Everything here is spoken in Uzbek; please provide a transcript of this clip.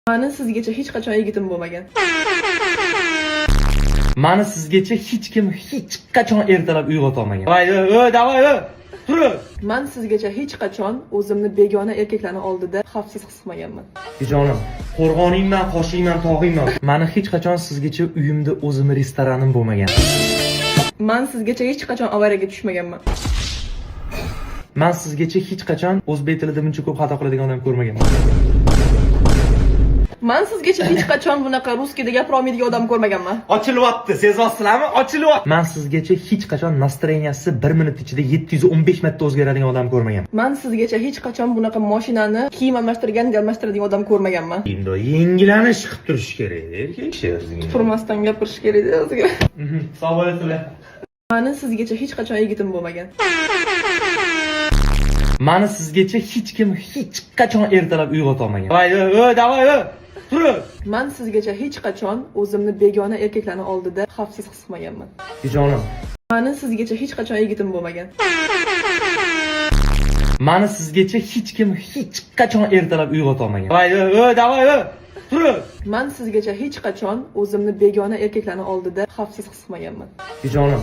Mani sizgacha hech qachon yigitim bo'lmagan. Mani sizgacha hech kim hech qachon ertalab uyg'ota olmagan. Davay, tur. Men sizgacha hech qachon o'zimni begona erkaklarning oldida xavfsiz his qilmaganman. Jonim, qo'rg'oningman, qoshingman, tog'ingman. Mani hech qachon sizgacha uyimda o'zimni restoranim bo'lmagan. Men sizgacha hech qachon avariyaga tushmaganman. Men sizgacha hech qachon o'zbek tilida buncha ko'p xato qiladigan odam ko'rmaganman. Men sizgacha hech qachon bunaqa ruskiyda gapira olmaydigan odam ko'rmaganman. Ochilyapti, sezyapsizlarmi? Ochilyapti. Men sizgacha hech qachon настроенияsi 1 minut ichida 715 marta o'zgaradigan odam ko'rmaganman. Men sizgacha hech qachon bunaqa mashinani kiyim almashtiradigan odam ko'rmaganman. Endi yengilanish qilib turish kerak, erkak kishi o'ziga. Turmasdan gapirish kerak o'ziga. Sog' bo'lasizlar. Mani sizgacha hech qachon yigitim bo'lmagan. Mani sizgacha hech kim hech qachon ertalab uyg'ota olmagan. Davay, tur. Men sizgacha hech qachon o'zimni begona erkaklarning oldida xavfsiz his qilmaganman. Jonim, Mani sizgacha hech qachon yigitim bo'lmagan. mani sizgacha hech kim hech qachon ertalab uyg'ota olmagan. Davay, tur. Men sizgacha hech qachon o'zimni begona erkaklarning oldida xavfsiz his qilmaganman. Jonim,